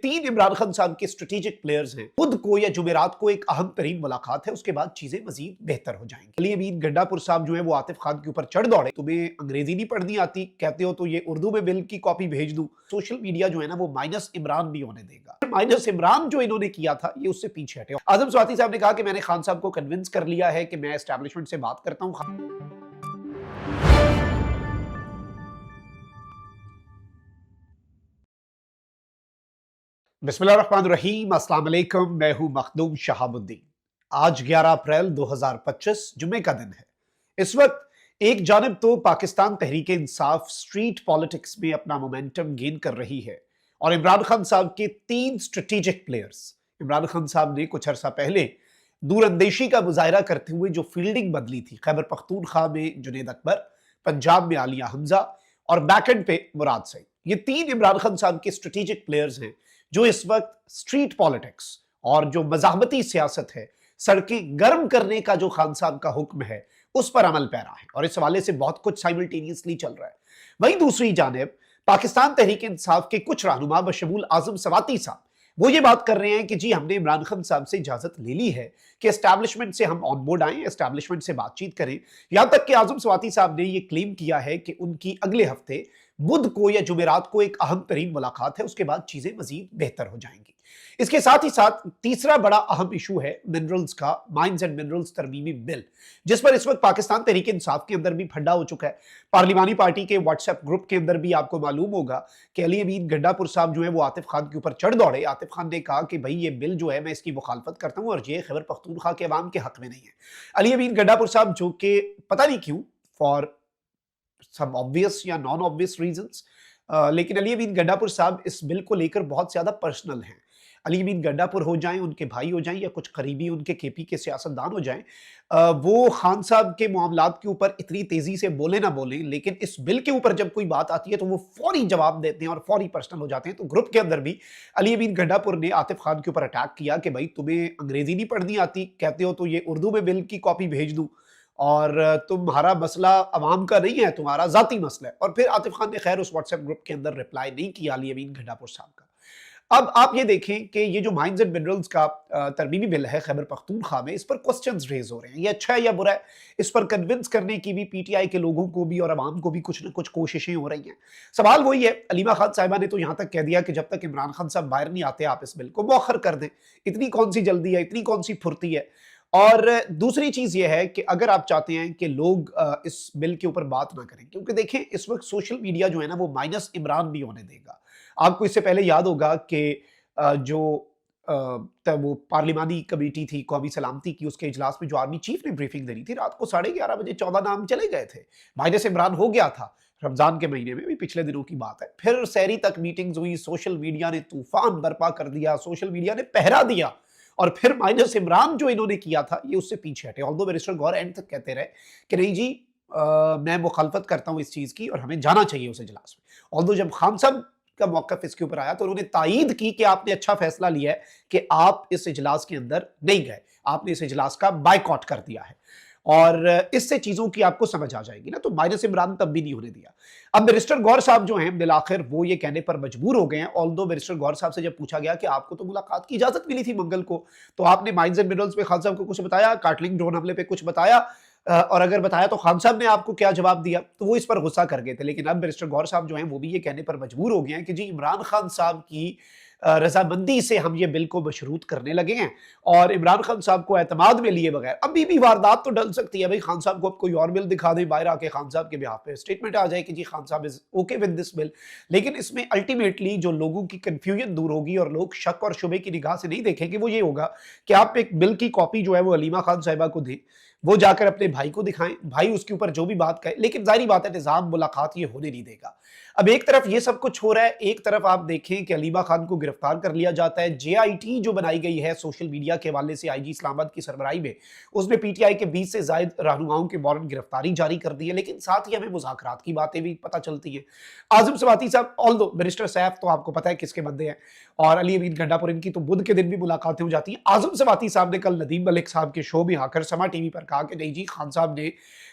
तीन इमरान खान साहब के स्ट्रेटेजिक प्लेयर्स हैं। बुध को या जुमेरात को एक अहम तरीन मुलाकात है, उसके बाद चीजें मजीद बेहतर हो जाएंगी। अली अमीन गंडापुर साहब जो है वो आतिफ खान के ऊपर चढ़ दौड़े, तुम्हें अंग्रेजी नहीं पढ़नी आती, कहते हो तो ये उर्दू में बिल की कॉपी भेज दूं। सोशल मीडिया जो है ना वो माइनस इमरान भी होने देगा। माइनस इमरान जो इन्होंने किया था ये उससे पीछे हटे। आजम स्वाति साहब ने कहा कि मैंने खान साहब को कन्विंस कर लिया है कि मैं एस्टैब्लिशमेंट से बात करता हूं। बिस्मिल्लाहिर्रहमानिर्रहीम, अस्सलाम वालेकुम। मैं हूं मखदूम शहाबुद्दीन। आज 11 अप्रैल 2025 जुम्मे का दिन है। इस वक्त एक जानिब तो पाकिस्तान तहरीक इंसाफ स्ट्रीट पॉलिटिक्स में अपना मोमेंटम गेन कर रही है और इमरान खान साहब के तीन स्ट्रेटेजिक प्लेयर्स, इमरान खान साहब ने कुछ अरसा पहले दूरअंदेशी का मुजाहरा करते हुए जो फील्डिंग बदली थी, खैबर पख्तूनख्वा में जुनैद अकबर, पंजाब में आलिया हमजा और बैकएंड पे मुराद सईद, ये तीन इमरान खान साहब के स्ट्रेटेजिक प्लेयर्स हैं जो इस वक्त स्ट्रीट पॉलिटिक्स और जो मज़ाहमती सियासत है, सड़कें गर्म करने का जो खान साहब का हुक्म है उस पर अमल पैरा है और इस हवाले से बहुत कुछ साइमल्टेनियसली चल रहा है। वहीं दूसरी जानिब पाकिस्तान तहरीक इंसाफ के कुछ रहनुमा बशमूल आजम स्वाति साहब वो ये बात कर रहे हैं कि जी हमने इमरान खान साहब से इजाजत ले ली है कि एस्टैब्लिशमेंट से हम ऑन बोर्ड आए, एस्टैब्लिशमेंट से बातचीत करें। यहां तक कि आजम स्वाति साहब ने ये क्लेम किया है कि उनकी अगले हफ्ते बुध को या जुमेरात को एक अहम तरीन मुलाकात है, उसके बाद चीजें मजीद बेहतर हो जाएंगी। इसके साथ ही साथ तीसरा बड़ा अहम इशू है मिनरल्स का, माइंस एंड मिनरल्स तरमीमी बिल, जिस पर इस वक्त पाकिस्तान तहरीक इंसाफ के अंदर भी फंडा हो चुका है। पार्लिमानी पार्टी के व्हाट्सएप ग्रुप के अंदर भी आपको मालूम होगा कि अली अमीन गंडापुर साहब जो है वो आतिफ खान के ऊपर चढ़ दौड़े। आतिफ खान ने कहा कि भाई ये बिल जो है मैं इसकी मुखालफत करता हूँ और ये खैबर पख्तूनख्वा के अवाम के हक में नहीं है। अली अमीन गंडापुर साहब जो कि पता नहीं क्यों, फॉर सम ऑब्वियस या नॉन ऑब्वियस रीजंस, लेकिन अली अमीन गंडापुर साहब इस बिल को लेकर बहुत ज्यादा पर्सनल हैं। अली अमीन गंडापुर हो जाएं, उनके भाई हो जाएं या कुछ करीबी उनके केपी के सियासतदान हो जाएं, वो खान साहब के मामलात के ऊपर इतनी तेजी से बोले ना बोलें, लेकिन इस बिल के ऊपर जब कोई बात आती है तो वो फौरी जवाब देते हैं और फौरी पर्सनल हो जाते हैं। तो ग्रुप के अंदर भी अली अमीन गंडापुर ने आतिफ खान के ऊपर अटैक किया कि भाई तुम्हें अंग्रेजी नहीं पढ़नी आती, कहते हो तो ये उर्दू में बिल की कॉपी भेज दूं और तुम्हारा मसला अवाम का नहीं है, तुम्हारा जाती मसला है। और फिर आतिफ खान ने खैर उस व्हाट्सएप ग्रुप के अंदर रिप्लाई नहीं किया अली अमीन गंडापुर साहब का। अब आप ये देखें कि ये जो माइंस एंड मिनरल्स का तरमीमी बिल है खैबर पख्तूनख्वा में, इस पर क्वेश्चंस रेज हो रहे हैं, ये अच्छा है या बुरा है। इस पर कन्विंस करने की भी पीटीआई के लोगों को भी और अवाम को भी कुछ ना कुछ कोशिशें हो रही हैं। सवाल वही है, अलीमा खान साहिबा ने तो यहाँ तक कह दिया कि जब तक इमरान खान साहब बाहर नहीं आते आप इस बिल को मौखर कर दें। इतनी कौन सी जल्दी है, इतनी कौन सी फुर्ती है। और दूसरी चीज यह है कि अगर आप चाहते हैं कि लोग इस बिल के ऊपर बात ना करें, क्योंकि देखें इस वक्त सोशल मीडिया जो है ना वो माइनस इमरान भी होने देगा। आपको इससे पहले याद होगा कि जो तब वो पार्लिमानी कमेटी थी कौमी सलामती की, उसके इजलास में जो आर्मी चीफ ने ब्रीफिंग देनी थी, रात को 11:30 बजे 14 नाम चले गए थे। माइनस इमरान हो गया था रमजान के महीने में, भी पिछले दिनों की बात है। फिर सहरी तक मीटिंग्स हुई, सोशल मीडिया ने तूफान बर्पा कर दिया, सोशल मीडिया ने पहरा दिया और फिर माइनस इमरान जो इन्होंने किया था ये उससे पीछे हटे। ऑल्दो बैरिस्टर गौहर एंड तक कहते रहे कि नहीं जी मैं मुखालफत करता हूं इस चीज की और हमें जाना चाहिए उस इजलास में। ऑल्दो जब खान साहब का मौकफ इसके ऊपर आया तो उन्होंने तायीद की कि आपने अच्छा फैसला लिया है कि आप इस इजलास के अंदर नहीं गए, आपने इस इजलास का बायकॉट कर दिया है और इससे चीजों की आपको समझ आ जाएगी ना। तो माइनस इमरान तब भी नहीं होने दिया। अब बैरिस्टर गौहर साहब जो हैं बिलाखिर वो ये कहने पर मजबूर हो गए हैं। ऑल्दो बैरिस्टर गौहर साहब से जब पूछा गया कि आपको तो मुलाकात की इजाजत मिली थी मंगल को, तो आपने माइंस एंड मिनरल्स पे खान साहब को कुछ बताया, कार्टलिंग ड्रोन हमले पे कुछ बताया, और अगर बताया तो खान साहब ने आपको क्या जवाब दिया? तो वो इस पर गुस्सा कर गए थे। लेकिन अब बैरिस्टर गौहर साहब जो हैं वो भी ये कहने पर मजबूर हो गए हैं कि जी इमरान खान साहब की रजामंदी से हम ये बिल को मशरूत करने लगे हैं और इमरान खान साहब को एतमाद में लिए बगैर अभी भी वारदात तो डल सकती है। भाई खान साहब को अब कोई और बिल दिखा दें, बाहर आके खान साहब के बिहाफ पे स्टेटमेंट आ जाए कि जी खान साहब is okay with this bill, लेकिन इसमें अल्टीमेटली जो लोगों की कंफ्यूजन दूर होगी और लोग शक और शुबे की निगाह से नहीं देखेंगे वो ये होगा कि आप एक बिल की कॉपी जो है वो अलीमा खान साहिबा को दें, वो जाकर अपने भाई को दिखाएं, भाई उसके ऊपर जो भी बात कहे। लेकिन जाहिर बात है निजाम मुलाकात ये होने नहीं देगा। अब एक तरफ ये सब कुछ हो रहा है, एक तरफ आप देखें कि अलीमा खान को गिरफ्तार कर लिया जाता है। JIT जो बनाई गई है सोशल मीडिया के हवाले से IG इस्लामाबाद की सरबराही में, उसने PTI के 20 से ज्यादा रहनुमाओं के वारंट गिरफ्तारी जारी कर दी है। लेकिन साथ ही हमें मुज़ाकरात की बातें भी पता चलती हैं। आजम स्वाति साहब, ऑल्दो बैरिस्टर सैफ तो आपको पता है किसके बंदे हैं, اور علی امین گنڈاپور ان کی تو بدھ کے دن بھی ملاقاتیں ہو جاتی ہیں. اعظم سواتی صاحب نے کل ندیم ملک صاحب کے شو میں آ کر سما ٹی وی پر کہا کہ نہیں جی، خان صاحب نے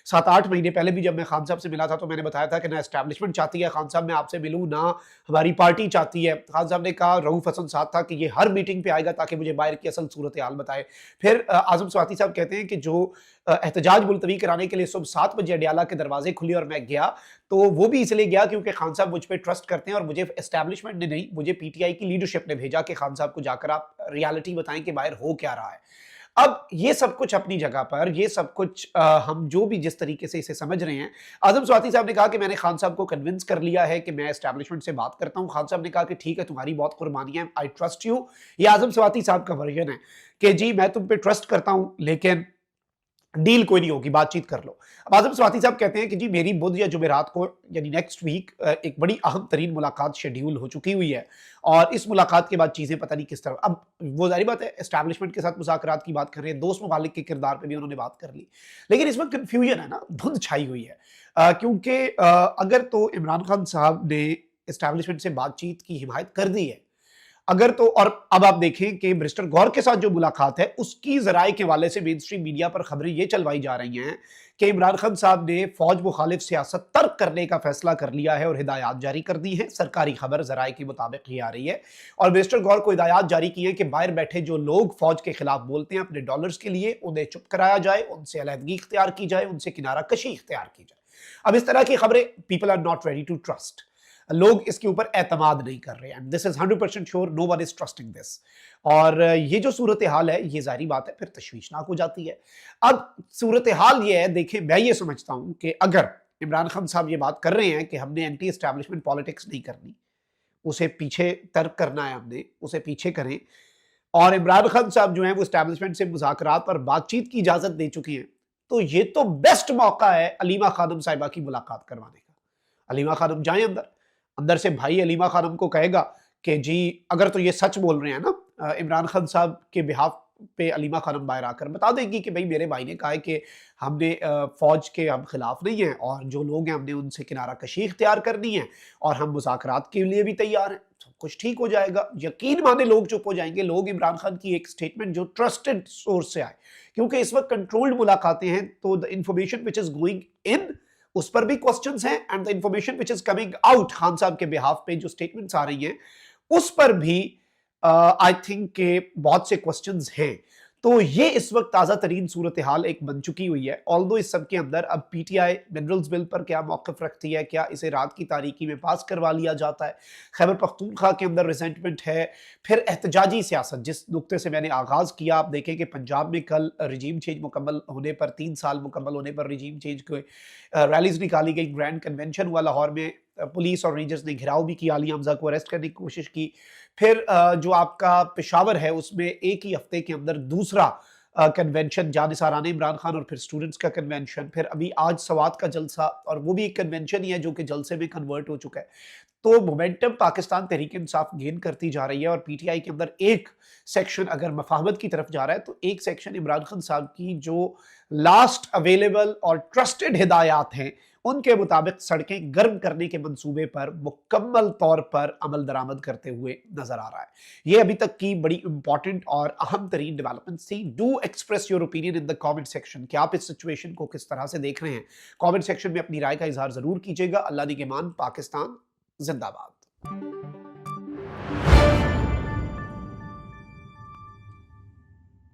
7-8 مہینے پہلے بھی جب میں خان صاحب سے ملا تھا تو میں نے بتایا تھا کہ نہ اسٹیبلشمنٹ چاہتی ہے خان صاحب میں آپ سے ملوں، نہ ہماری پارٹی چاہتی ہے. خان صاحب نے کہا رؤوف حسن ساتھ تھا کہ یہ ہر میٹنگ پہ آئے گا تاکہ مجھے باہر کی اصل صورتحال بتائے. پھر اعظم سواتی صاحب کہتے ہیں کہ جو احتجاج ملتوی کرانے کے لیے صبح 7 بجے اڈیالہ کے دروازے کھلی اور میں گیا تو وہ بھی اس لیے گیا کیونکہ خان صاحب مجھ پہ ٹرسٹ کرتے ہیں اور مجھے اسٹیبلشمنٹ نے نہیں، مجھے پی ٹی آئی کی لیڈرشپ نے بھیجا کہ خان صاحب کو جا کر آپ ریالٹی بتائیں کہ باہر ہو کیا رہا ہے. اب یہ سب کچھ اپنی جگہ پر، یہ سب کچھ ہم جو بھی جس طریقے سے اسے سمجھ رہے ہیں. اعظم سواتی صاحب نے کہا کہ میں نے خان صاحب کو کنونس کر لیا ہے کہ میں اسٹیبلشمنٹ سے بات کرتا ہوں. خان صاحب نے کہا کہ ٹھیک ہے، تمہاری بہت قربانی ہے، آئی ٹرسٹ یو. یہ اعظم سواتی صاحب کا ورژن ہے کہ جی میں تم پہ ٹرسٹ کرتا ہوں لیکن ڈیل کوئی نہیں ہوگی، بات چیت کر لو. اب اعظم سواتی صاحب کہتے ہیں کہ جی میری بدھ یا جمعرات کو یعنی نیکسٹ ویک ایک بڑی اہم ترین ملاقات شیڈیول ہو چکی ہوئی ہے اور اس ملاقات کے بعد چیزیں پتہ نہیں کس طرح. اب وہ ظاہر بات ہے اسٹیبلشمنٹ کے ساتھ مذاکرات کی بات کر رہے ہیں، دوست ممالک کے کردار پہ بھی انہوں نے بات کر لی، لیکن اس وقت کنفیوژن ہے نا، دھند چھائی ہوئی ہے. کیونکہ اگر تو عمران خان صاحب نے اسٹیبلشمنٹ سے بات چیت کی حمایت کر دی ہے، اگر تو، اور اب آپ دیکھیں کہ برسٹر گور کے ساتھ جو ملاقات ہے اس کی ذرائع کے حوالے سے مین سٹریم میڈیا پر خبریں یہ چلوائی جا رہی ہیں کہ عمران خان صاحب نے فوج مخالف سیاست ترک کرنے کا فیصلہ کر لیا ہے اور ہدایات جاری کر دی ہیں. سرکاری خبر ذرائع کے مطابق یہ آ رہی ہے اور برسٹر گور کو ہدایات جاری کی ہیں کہ باہر بیٹھے جو لوگ فوج کے خلاف بولتے ہیں اپنے ڈالرز کے لیے انہیں چپ کرایا جائے، ان سے علیحدگی اختیار کی جائے، ان سے کنارہ کشی اختیار کی جائے. اب اس طرح کی خبریں people are not ready to trust, لوگ اس کے اوپر اعتماد نہیں کر رہے ہیں. This is 100% sure no one is trusting this. اور یہ جو صورتحال ہے یہ ظاہری بات ہے پھر تشویشناک ہو جاتی ہے. اب صورتحال یہ ہے، دیکھیں میں یہ سمجھتا ہوں کہ اگر عمران خان صاحب یہ بات کر رہے ہیں کہ ہم نے اینٹی اسٹیبلشمنٹ پالیٹکس نہیں کرنی، اسے پیچھے ترک کرنا ہے، ہم نے اسے پیچھے کریں، اور عمران خان صاحب جو ہیں وہ اسٹیبلشمنٹ سے مذاکرات پر بات چیت کی اجازت دے چکی ہیں، تو یہ تو بیسٹ موقع ہے علیمہ خانم صاحبہ کی ملاقات کروانے کا. علیمہ خانم جائیں اندر سے بھائی علیمہ خانم کو کہے گا کہ جی اگر تو یہ سچ بول رہے ہیں نا عمران خان صاحب کے بہاف پہ، علیمہ خانم باہر آ کر بتا دے گی کہ بھائی میرے بھائی نے کہا ہے کہ ہم نے فوج کے ہم خلاف نہیں ہیں اور جو لوگ ہیں ہم نے ان سے کنارہ کشی اختیار کرنی ہے اور ہم مذاکرات کے لیے بھی تیار ہیں، سب کچھ ٹھیک ہو جائے گا. یقین مانے لوگ چپ ہو جائیں گے. لوگ عمران خان کی ایک سٹیٹمنٹ جو ٹرسٹڈ سورس سے آئے، کیونکہ اس وقت کنٹرولڈ ملاقاتیں ہیں تو the information which is going in اس پر بھی کوسچنز ہیں and the information which is coming out Khan صاحب کے بہاف پہ جو سٹیٹمنٹس آ رہی ہیں اس پر بھی آئی تھنک کہ بہت سے کوسچنز ہیں. تو یہ اس وقت تازہ ترین صورتحال ایک بن چکی ہوئی ہے. آلدو اس سب کے اندر اب P T I minerals bill پر کیا موقف رکھتی ہے، کیا اسے رات کی تاریکی میں پاس کروا لیا جاتا ہے. خیبر پختونخوا کے اندر ریزنٹمنٹ ہے. پھر احتجاجی سیاست جس نقطے سے میں نے آغاز کیا، آپ دیکھیں کہ پنجاب میں کل رجیم چینج مکمل ہونے پر، 3 سال مکمل ہونے پر رجیم چینج کو ریلیز نکالی گئی، گرینڈ کنونشن ہوا لاہور میں، پولیس اور رینجرز نے گھراؤ بھی کیا، علی حمزہ کو اریسٹ کرنے کی کوشش کی. پھر جو آپ کا پشاور ہے اس میں ایک ہی ہفتے کے اندر دوسرا کنونشن، جانثارانہ عمران خان اور پھر سٹوڈنٹس کا کنونشن، پھر ابھی آج سوات کا جلسہ اور وہ بھی ایک کنونشن ہی ہے جو کہ جلسے میں کنورٹ ہو چکا ہے. تو مومنٹم پاکستان تحریک انصاف گین کرتی جا رہی ہے اور پی ٹی آئی کے اندر ایک سیکشن اگر مفاہمت کی طرف جا رہا ہے تو ایک سیکشن عمران خان صاحب کی جو لاسٹ اویلیبل اور ٹرسٹڈ ہدایات ہیں ان کے مطابق سڑکیں گرم کرنے کے منصوبے پر مکمل طور پر عمل درآمد کرتے ہوئے نظر آ رہا ہے. یہ ابھی تک کی بڑی امپورٹنٹ اور اہم ترین ڈیولپمنٹس تھی. Do express your opinion in the comment section کہ آپ اس سچویشن کو کس طرح سے دیکھ رہے ہیں. کامنٹ سیکشن میں اپنی رائے کا اظہار ضرور کیجیے گا. اللہ نگہبان. پاکستان زندہ باد.